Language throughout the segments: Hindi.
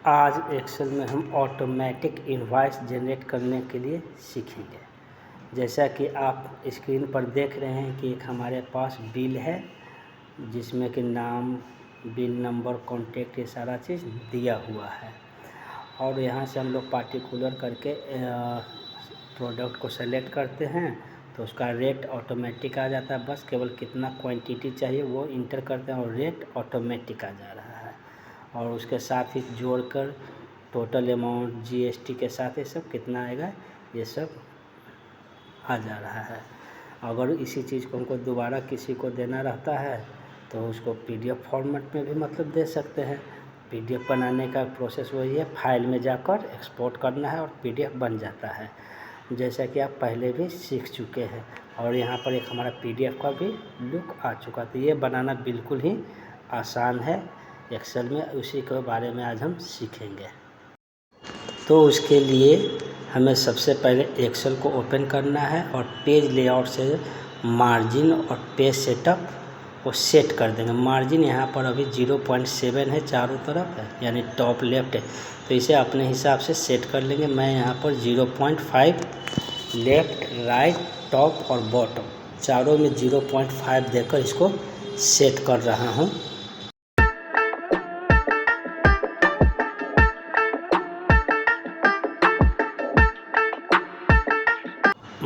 आज एक्सेल में हम ऑटोमेटिक इनवॉइस जनरेट करने के लिए सीखेंगे। जैसा कि आप स्क्रीन पर देख रहे हैं कि एक हमारे पास बिल है जिसमें कि नाम, बिल नंबर, कॉन्टैक्ट, ये सारा चीज़ दिया हुआ है। और यहाँ से हम लोग पार्टिकुलर करके प्रोडक्ट को सेलेक्ट करते हैं तो उसका रेट ऑटोमेटिक आ जाता है। बस केवल कितना क्वांटिटी चाहिए वो इंटर करते हैं और रेट ऑटोमेटिक आ जा रहा है। और उसके साथ ही जोड़कर टोटल अमाउंट, जीएसटी के साथ ये सब कितना आएगा ये सब आ जा रहा है। अगर इसी चीज़ को हमको दोबारा किसी को देना रहता है तो उसको पीडीएफ फॉर्मेट में भी मतलब दे सकते हैं। पीडीएफ बनाने का प्रोसेस वही है, फाइल में जाकर एक्सपोर्ट करना है और पीडीएफ बन जाता है, जैसा कि आप पहले भी सीख चुके हैं। और यहाँ पर एक हमारा पीडीएफ का भी लुक आ चुका था। ये बनाना बिल्कुल ही आसान है एक्सेल में, उसी के बारे में आज हम सीखेंगे। तो उसके लिए हमें सबसे पहले एक्सेल को ओपन करना है और पेज लेआउट से मार्जिन और पेज सेटअप को सेट कर देंगे। मार्जिन यहाँ पर अभी 0.7 है, चारों तरफ है, यानी टॉप लेफ्ट है, तो इसे अपने हिसाब से सेट कर लेंगे। मैं यहाँ पर 0.5 लेफ्ट, राइट, टॉप और बॉटम चारों में 0.5 देकर इसको सेट कर रहा हूँ।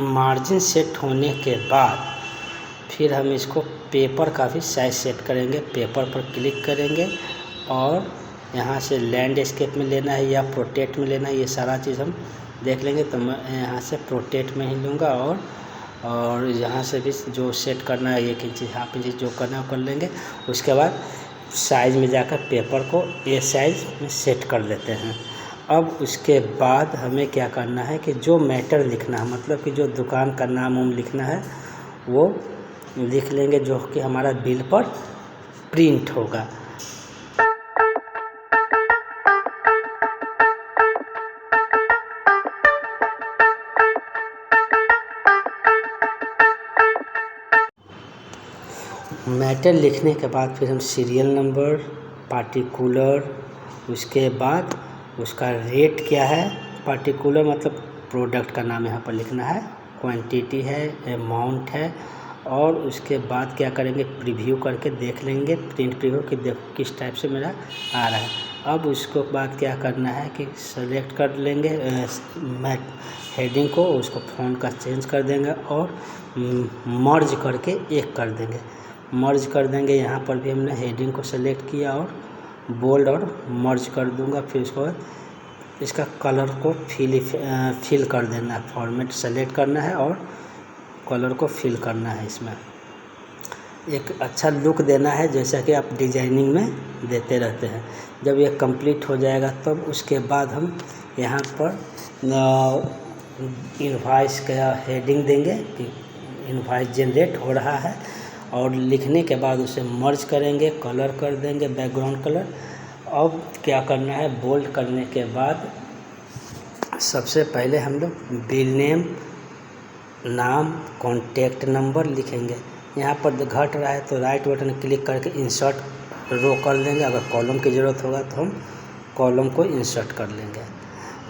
मार्जिन सेट होने के बाद फिर हम इसको पेपर का भी साइज सेट करेंगे। पेपर पर क्लिक करेंगे और यहाँ से लैंडस्केप में लेना है या प्रोटेक्ट में लेना है, ये सारा चीज़ हम देख लेंगे। तो मैं यहाँ से प्रोटेक्ट में ही लूँगा और यहाँ से भी जो सेट करना है 1 इंच, हाफ इंच जो करना है वो कर लेंगे। उसके बाद साइज़ में जाकर पेपर को ए साइज़ में सेट कर देते हैं। अब उसके बाद हमें क्या करना है कि जो मैटर लिखना है, मतलब कि जो दुकान का नाम वाम लिखना है वो लिख लेंगे, जो कि हमारा बिल पर प्रिंट होगा। मैटर लिखने के बाद फिर हम सीरियल नंबर, पार्टिकुलर, उसके बाद उसका रेट क्या है, पार्टिकुलर मतलब प्रोडक्ट का नाम यहाँ पर लिखना है, क्वांटिटी है, अमाउंट है, और उसके बाद क्या करेंगे प्रीव्यू करके देख लेंगे, प्रिंट प्रीव्यू कि देखो किस टाइप से मेरा आ रहा है। अब उसके बाद क्या करना है कि सेलेक्ट कर लेंगे हेडिंग को, उसको फ़ॉन्ट का चेंज कर देंगे और मर्ज करके एक कर देंगे। मर्ज कर देंगे, यहाँ पर भी हमने हेडिंग को सेलेक्ट किया और बोल्ड और मर्ज कर दूंगा। फिर उसको इसका कलर को फिल कर देना है, फॉर्मेट सेलेक्ट करना है और कलर को फिल करना है। इसमें एक अच्छा लुक देना है, जैसा कि आप डिजाइनिंग में देते रहते हैं। जब ये कंप्लीट हो जाएगा तब उसके बाद हम यहाँ पर इनवॉइस का हेडिंग देंगे कि इनवॉइस जनरेट हो रहा है, और लिखने के बाद उसे मर्ज करेंगे, कलर कर देंगे बैकग्राउंड कलर। अब क्या करना है, बोल्ड करने के बाद सबसे पहले हम लोग बिल नेम, नाम, कॉन्टैक्ट नंबर लिखेंगे। यहाँ पर घट रहा है तो राइट बटन क्लिक करके इंसर्ट रो कर देंगे। अगर कॉलम की ज़रूरत होगा तो हम कॉलम को इंसर्ट कर लेंगे।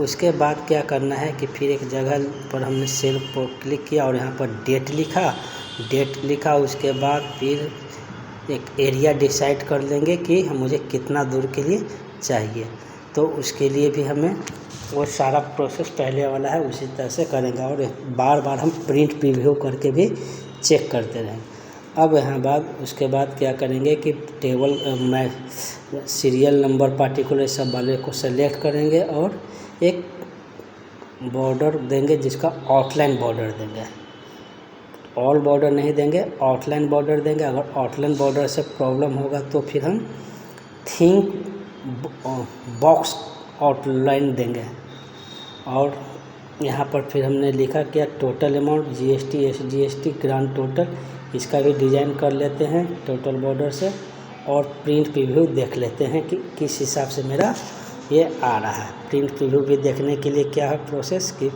उसके बाद क्या करना है कि फिर एक जगह पर हमने सेल पर क्लिक किया और यहाँ पर डेट लिखा। उसके बाद फिर एक एरिया डिसाइड कर लेंगे कि मुझे कितना दूर के लिए चाहिए। तो उसके लिए भी हमें वो सारा प्रोसेस पहले वाला है उसी तरह से करेंगे और बार बार हम प्रिंट प्रीव्यू करके भी चेक करते रहेंगे। अब यहाँ बाद उसके बाद क्या करेंगे कि टेबल में सीरियल नंबर, पार्टिकुलर सब वाले को सेलेक्ट करेंगे और एक बॉर्डर देंगे जिसका आउटलाइन बॉर्डर देंगे। ऑल बॉर्डर नहीं देंगे, आउटलाइन बॉर्डर देंगे। अगर आउटलाइन बॉर्डर से प्रॉब्लम होगा तो फिर हम थिंक बॉक्स आउटलाइन देंगे। और यहाँ पर फिर हमने लिखा क्या, total amount, GST, SGST, grand total, इसका भी डिज़ाइन कर लेते हैं टोटल बॉर्डर से। और प्रिंट प्रीव्यू देख लेते हैं कि किस हिसाब से मेरा ये आ रहा है। प्रिंट प्रीव्यू भी देखने के लिए क्या है प्रोसेस कि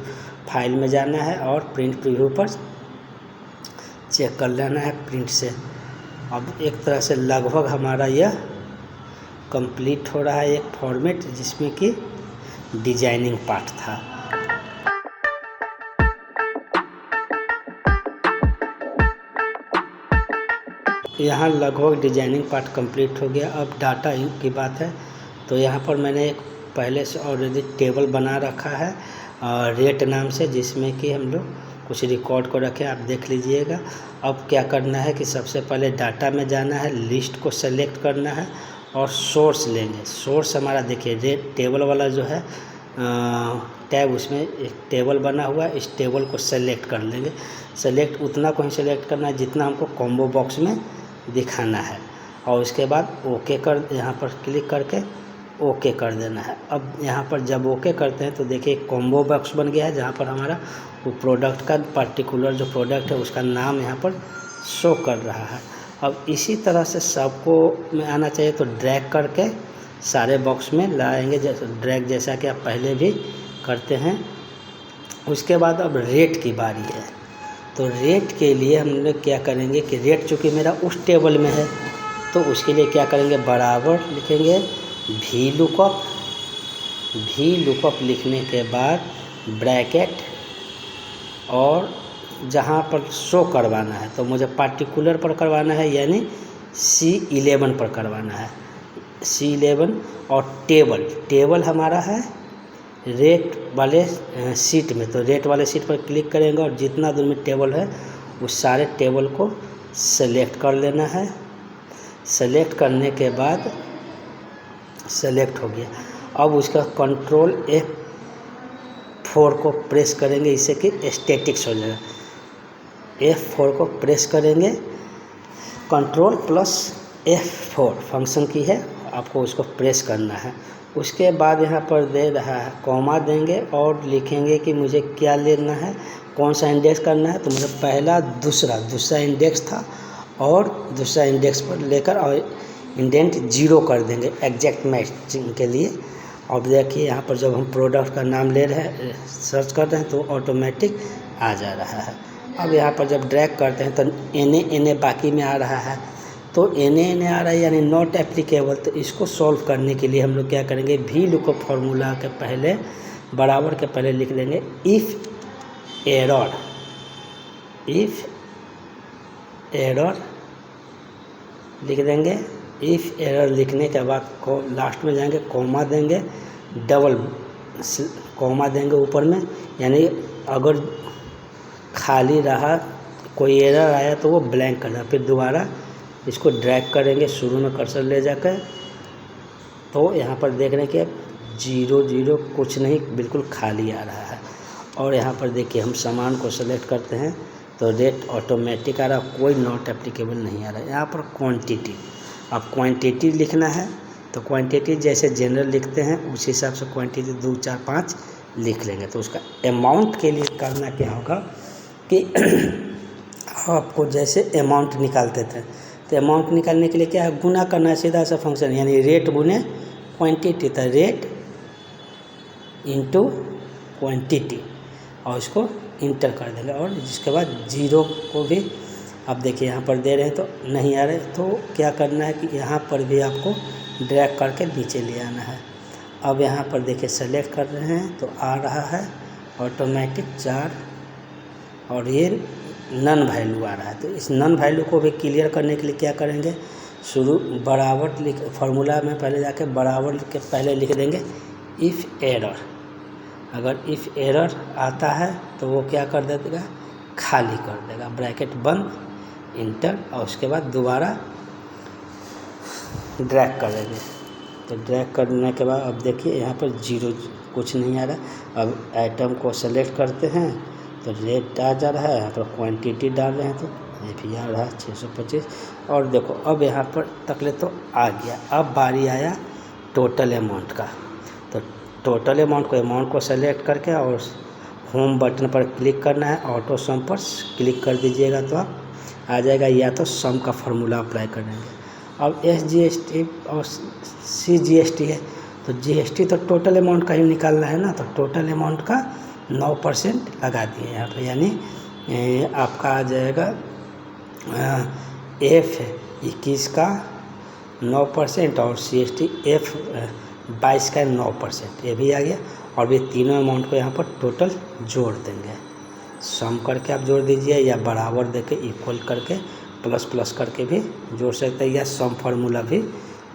फाइल में जाना है और प्रिंट प्रीव्यू पर चेक कर लेना है प्रिंट से। अब एक तरह से लगभग हमारा यह कंप्लीट हो रहा है एक फॉर्मेट जिसमें कि डिजाइनिंग पार्ट था। यहाँ लगभग डिजाइनिंग पार्ट कंप्लीट हो गया। अब डाटा की बात है तो यहाँ पर मैंने एक पहले से ऑलरेडी टेबल बना रखा है रेट नाम से, जिसमें कि हम लोग कुछ रिकॉर्ड को रखें, आप देख लीजिएगा। अब क्या करना है कि सबसे पहले डाटा में जाना है, लिस्ट को सेलेक्ट करना है और सोर्स लेंगे। सोर्स हमारा देखिए रेट टेबल वाला जो है टैब, उसमें एक टेबल बना हुआ है, इस टेबल को सेलेक्ट कर लेंगे। सेलेक्ट उतना को ही सेलेक्ट करना है जितना हमको कॉम्बो बॉक्स में दिखाना है, और उसके बाद ओके कर, यहाँ पर क्लिक करके ओके कर देना है। अब यहाँ पर जब ओके करते हैं तो देखिए कॉम्बो बॉक्स बन गया है, जहाँ पर हमारा वो प्रोडक्ट का पर्टिकुलर जो प्रोडक्ट है उसका नाम यहाँ पर शो कर रहा है। अब इसी तरह से सबको में आना चाहिए, तो ड्रैग करके सारे बॉक्स में लाएंगे, जैसे ड्रैग जैसा कि आप पहले भी करते हैं। उसके बाद अब रेट की बारी है, तो रेट के लिए हम लोग क्या करेंगे कि रेट चूँकि मेरा उस टेबल में है तो उसके लिए क्या करेंगे, बराबर लिखेंगे वी लुकअप लिखने के बाद ब्रैकेट, और जहाँ पर शो करवाना है तो मुझे पार्टिकुलर पर करवाना है, यानी C11 पर करवाना है, C11। और टेबल हमारा है रेट वाले सीट में, तो रेट वाले सीट पर क्लिक करेंगे और जितना दूर में टेबल है उस सारे टेबल को सेलेक्ट कर लेना है। सेलेक्ट करने के बाद सेलेक्ट हो गया। अब उसका कंट्रोल F4 को प्रेस करेंगे, इससे कि स्टैटिक्स हो जाएगा। F4 को प्रेस करेंगे, कंट्रोल प्लस F4 फंक्शन की है, आपको उसको प्रेस करना है। उसके बाद यहाँ पर दे रहा है कॉमा देंगे और लिखेंगे कि मुझे क्या लेना है, कौन सा इंडेक्स करना है। तो मुझे पहला दूसरा इंडेक्स था, और दूसरा इंडेक्स पर लेकर और इंडेंट 0 कर देंगे एग्जैक्ट मैचिंग के लिए। और देखिए यहाँ पर जब हम प्रोडक्ट का नाम ले रहे हैं, सर्च कर रहे हैं, तो ऑटोमेटिक आ जा रहा है। अब यहाँ पर जब ड्रैग करते हैं तो एन बाकी में आ रहा है, तो एन आ रहा है यानी नॉट एप्लीकेबल। तो इसको सॉल्व करने के लिए हम लोग क्या करेंगे, वी लुकअप फार्मूला के पहले बराबर के पहले लिख लेंगे इफ़ एरर लिख देंगे। इफ़ एरर लिखने के बाद लास्ट में जाएंगे, कॉमा देंगे, डबल कॉमा देंगे ऊपर में, यानी अगर खाली रहा कोई एरर आया तो वो ब्लैंक करना। फिर दोबारा इसको ड्रैग करेंगे, शुरू में कर्सर ले जाकर, तो यहाँ पर देख रहे हैं कि 0 कुछ नहीं, बिल्कुल खाली आ रहा है। और यहाँ पर देखिए हम सामान को सेलेक्ट करते हैं तो रेट ऑटोमेटिक आ रहा, कोई नॉट एप्लीकेबल नहीं आ रहा है। यहाँ पर क्वांटिटी, अब क्वांटिटी लिखना है तो क्वांटिटी जैसे जनरल लिखते हैं उस हिसाब से क्वांटिटी 2 4 5 लिख लेंगे। तो उसका अमाउंट के लिए करना क्या होगा कि आपको जैसे अमाउंट निकालते थे, तो अमाउंट निकालने के लिए क्या है, गुना करना है, सीधा सा फंक्शन, यानी रेट गुने क्वांटिटी, तो रेट इंटू क्वांटिटी, और उसको इंटर कर देंगे। और जिसके बाद 0 को भी आप देखिए यहाँ पर दे रहे हैं तो नहीं आ रहे, तो क्या करना है कि यहाँ पर भी आपको ड्रैग करके नीचे ले आना है। अब यहाँ पर देखिए सेलेक्ट कर रहे हैं तो आ रहा है ऑटोमेटिक 4, और ये नन वैल्यू आ रहा है। तो इस नन वैल्यू को भी क्लियर करने के लिए क्या करेंगे, शुरू बराबर लिख, फार्मूला में पहले जाके बराबर के पहले लिख देंगे इफ़ एरर। अगर इफ़ एरर आता है तो वो क्या कर देगा, खाली कर देगा, ब्रैकेट बंद, इंटर, और उसके बाद दोबारा ड्रैग कर देंगे। तो ड्रैग करने के बाद अब देखिए यहाँ पर 0 कुछ नहीं आ रहा। अब आइटम को सेलेक्ट करते हैं तो रेट आ जा रहा है, यहाँ पर क्वांटिटी डाल रहे हैं तो ये भी आ रहा है 625। और देखो अब यहाँ पर तकले तो आ गया। अब बारी आया टोटल अमाउंट का, तो टोटल अमाउंट को सेलेक्ट करके और होम बटन पर क्लिक करना है, ऑटो सम पर क्लिक कर दीजिएगा तो आप आ जाएगा, या तो सम का फार्मूला अप्लाई कर देंगे। अब SGST और CGST है, तो GST तो टोटल अमाउंट का ही निकालना है ना, तो टोटल अमाउंट का 9% लगा दिए यहाँ पर, यानी आपका आ जाएगा F21 का 9% और CST F22 का 9%, ये भी आ गया। और ये तीनों अमाउंट को यहाँ पर टोटल जोड़ देंगे। सम करके आप जोड़ दीजिए या बराबर देके इक्वल करके प्लस प्लस करके भी जोड़ सकते हैं, या सम फार्मूला भी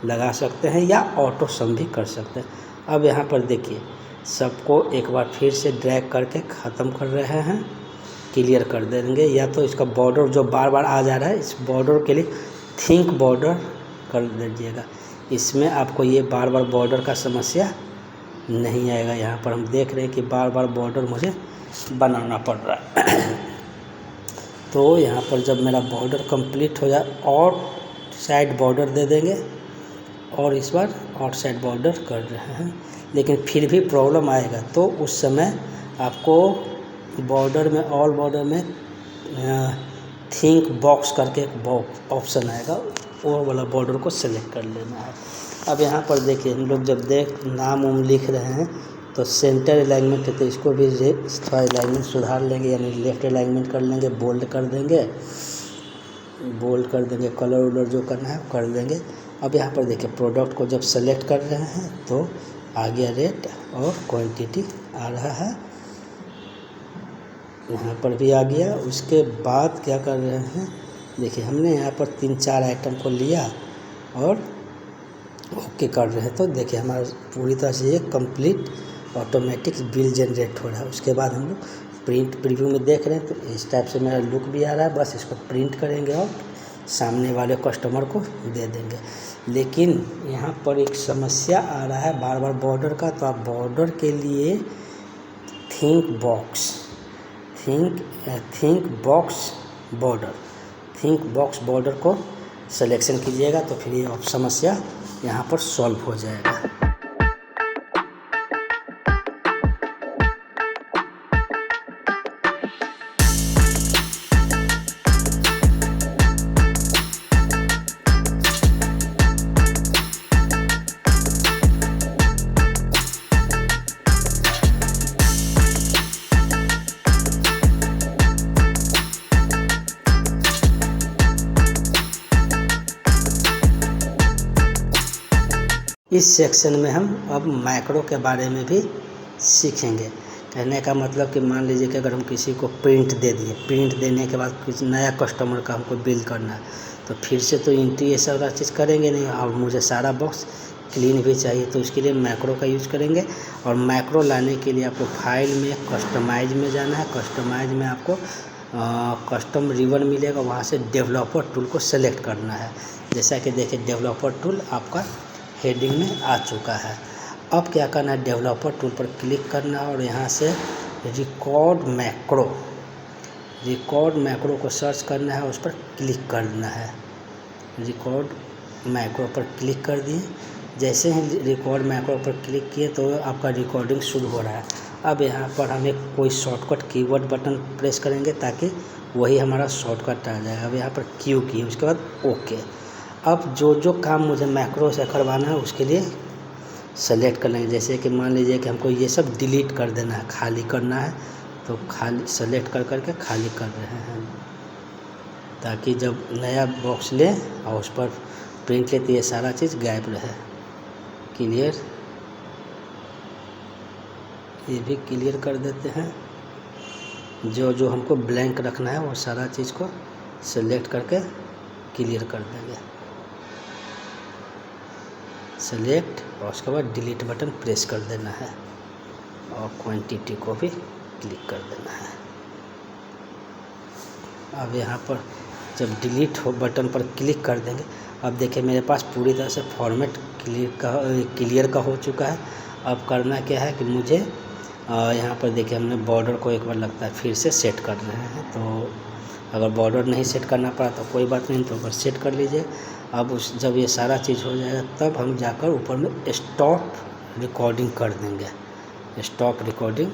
लगा सकते हैं, या ऑटो सम भी कर सकते हैं। अब यहाँ पर देखिए सबको एक बार फिर से ड्रैग करके ख़त्म कर रहे हैं, क्लियर कर देंगे। या तो इसका बॉर्डर जो बार बार आ जा रहा है, इस बॉर्डर के लिए थिंक बॉर्डर कर दीजिएगा। इसमें आपको ये बार बार बॉर्डर का समस्या नहीं आएगा। यहाँ पर हम देख रहे हैं कि बार बार बॉर्डर मुझे बनाना पड़ रहा है। तो यहाँ पर जब मेरा बॉर्डर कंप्लीट हो जाए और साइड बॉर्डर दे देंगे, और इस बार आउट साइड बॉर्डर कर रहे हैं, लेकिन फिर भी प्रॉब्लम आएगा। तो उस समय आपको बॉर्डर में, ऑल बॉर्डर में थिंक बॉक्स करके एक बॉक्स ऑप्शन आएगा, वो वाला बॉर्डर को सेलेक्ट कर लेना है। अब यहाँ पर देखिए हम लोग जब नाम उम लिख रहे हैं तो सेंटर अलाइनमेंट है, तो इसको भी थोड़ा अलाइनमेंट सुधार लेंगे, यानी लेफ्ट अलाइनमेंट कर लेंगे, बोल्ड कर देंगे, कलर उलर जो करना है कर देंगे। अब यहाँ पर देखिए प्रोडक्ट को जब सेलेक्ट कर रहे हैं तो आ गया रेट और क्वांटिटी आ रहा है, यहाँ पर भी आ गया। उसके बाद क्या कर रहे हैं, देखिए हमने यहाँ पर 3-4 आइटम को लिया और ओके कर रहे हैं, तो देखिए हमारा पूरी तरह से ये कंप्लीट ऑटोमेटिक बिल जनरेट हो रहा है। उसके बाद हम लोग प्रिंट प्रीव्यू में देख रहे हैं, तो इस टाइप से मेरा लुक भी आ रहा है। बस इसको प्रिंट करेंगे और सामने वाले कस्टमर को दे देंगे। लेकिन यहाँ पर एक समस्या आ रहा है बार बार बॉर्डर का, तो आप बॉर्डर के लिए थिंक बॉक्स बॉर्डर को सिलेक्शन कीजिएगा, तो फिर ये समस्या यहाँ पर सॉल्व हो जाएगा। इस सेक्शन में हम अब मैक्रो के बारे में भी सीखेंगे। कहने का मतलब कि मान लीजिए कि अगर हम किसी को प्रिंट दे दिए, प्रिंट देने के बाद कुछ नया कस्टमर का हमको बिल करना है, तो फिर से तो एंट्री ये सारा चीज़ करेंगे नहीं, और मुझे सारा बॉक्स क्लीन भी चाहिए, तो उसके लिए मैक्रो का यूज करेंगे। और मैक्रो लाने के लिए आपको फाइल में कस्टमाइज में जाना है। कस्टमाइज में आपको कस्टम रिबन मिलेगा, वहाँ से डेवलपर टूल को सेलेक्ट करना है। जैसा कि देखिए डेवलपर टूल आपका हेडिंग में आ चुका है। अब क्या करना है, डेवलपर टूल पर क्लिक करना है और यहाँ से रिकॉर्ड मैक्रो को सर्च करना है, उस पर क्लिक करना है। रिकॉर्ड मैक्रो पर क्लिक कर दिए। जैसे ही रिकॉर्ड मैक्रो पर क्लिक किए तो आपका रिकॉर्डिंग शुरू हो रहा है। अब यहाँ पर हम एक कोई शॉर्टकट कीवर्ड बटन प्रेस करेंगे ताकि वही हमारा शॉर्टकट आ जाएगा। अब यहाँ पर क्यू किए, उसके बाद ओके। अब जो काम मुझे मैक्रो से करवाना है उसके लिए सेलेक्ट कर लेंगे। जैसे कि मान लीजिए कि हमको ये सब डिलीट कर देना है, खाली करना है, तो खाली सेलेक्ट कर करके खाली कर रहे हैं, ताकि जब नया बॉक्स ले और उस पर प्रिंट ले तो ये सारा चीज़ गायब रहे। क्लियर, ये भी क्लियर कर देते हैं। जो हमको ब्लैंक रखना है वो सारा चीज़ को सेलेक्ट करके क्लियर कर देंगे। सेलेक्ट और उसके बाद डिलीट बटन प्रेस कर देना है और क्वांटिटी को भी क्लिक कर देना है। अब यहाँ पर जब डिलीट हो बटन पर क्लिक कर देंगे, अब देखिए मेरे पास पूरी तरह से फॉर्मेट क्लियर का हो चुका है। अब करना क्या है कि मुझे यहाँ पर देखिए हमने बॉर्डर को एक बार लगता है फिर से सेट कर रहे हैं, तो अगर बॉर्डर नहीं सेट करना पड़ा तो कोई बात नहीं, तो ऊपर सेट कर लीजिए। अब जब ये सारा चीज़ हो जाएगा तब हम जाकर ऊपर में स्टॉप रिकॉर्डिंग कर देंगे। स्टॉप रिकॉर्डिंग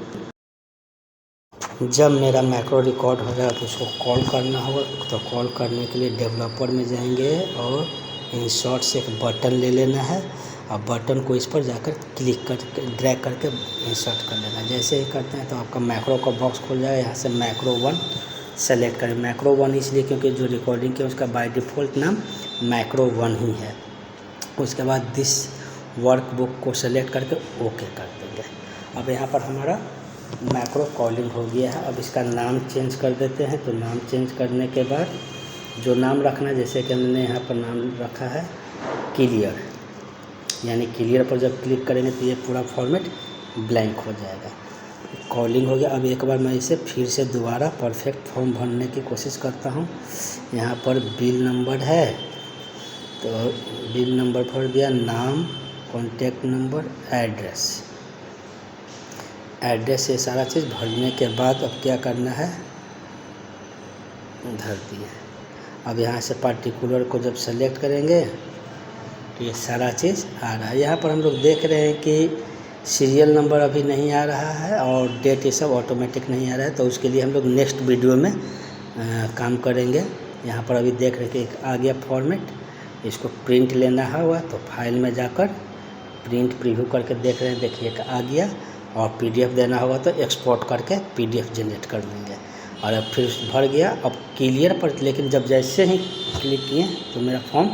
जब मेरा मैक्रो रिकॉर्ड हो जाएगा तो उसको कॉल करना होगा। तो कॉल करने के लिए डेवलपर में जाएंगे और इंसर्ट से एक बटन ले लेना है और बटन को इस पर जाकर क्लिक करके ड्रैग करके इंसर्ट कर लेना। जैसे ही करते हैं तो आपका मैक्रो का बॉक्स खुल जाएगा। यहाँ से मैक्रो 1 सेलेक्ट करें। मैक्रो 1 इसलिए क्योंकि जो रिकॉर्डिंग किया उसका बाय डिफ़ॉल्ट नाम मैक्रो 1 ही है। उसके बाद दिस वर्कबुक को सेलेक्ट करके ओके कर देंगे। अब यहाँ पर हमारा मैक्रो कॉलिंग हो गया है। अब इसका नाम चेंज कर देते हैं। तो नाम चेंज करने के बाद जो नाम रखना है, जैसे कि हमने यहाँ पर नाम रखा है क्लियर, यानी क्लियर पर जब क्लिक करेंगे तो ये पूरा फॉर्मेट ब्लैंक हो जाएगा। कॉलिंग हो गया। अब एक बार मैं इसे फिर से दोबारा परफेक्ट फॉर्म भरने की कोशिश करता हूँ। यहाँ पर बिल नंबर है, तो बिल नंबर भर दिया, नाम, कॉन्टैक्ट नंबर, एड्रेस, ये सारा चीज़ भरने के बाद अब क्या करना है, धर दिए। अब यहाँ से पार्टिकुलर को जब सेलेक्ट करेंगे तो ये सारा चीज़ आ रहा है। यहाँ पर हम लोग देख रहे हैं कि सीरियल नंबर अभी नहीं आ रहा है और डेट ये सब ऑटोमेटिक नहीं आ रहा है, तो उसके लिए हम लोग नेक्स्ट वीडियो में काम करेंगे। यहाँ पर अभी देख रहे हैं कि एक आ गया फॉर्मेट, इसको प्रिंट लेना होगा तो फाइल में जाकर प्रिंट प्रीव्यू करके देख रहे हैं, देखिए एक आ गया। और पीडीएफ देना होगा तो एक्सपोर्ट करके पीडीएफ जनरेट कर देंगे। और अब फिर भर गया। अब क्लियर पर, लेकिन जब जैसे ही क्लिक किए तो मेरा फॉर्म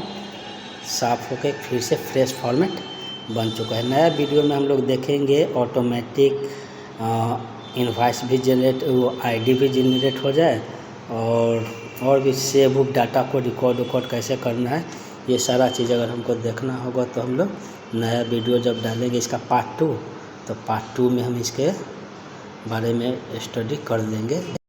साफ़ होकर फिर से फ्रेश फॉर्मेट बन चुका है। नया वीडियो में हम लोग देखेंगे ऑटोमेटिक इनवॉइस भी जनरेट, वो आईडी भी जनरेट हो जाए, और भी सेव बुक डाटा को रिकॉर्ड कैसे करना है, ये सारा चीज़ अगर हमको देखना होगा तो हम लोग नया वीडियो जब डालेंगे इसका पार्ट 2, तो पार्ट 2 में हम इसके बारे में स्टडी कर लेंगे।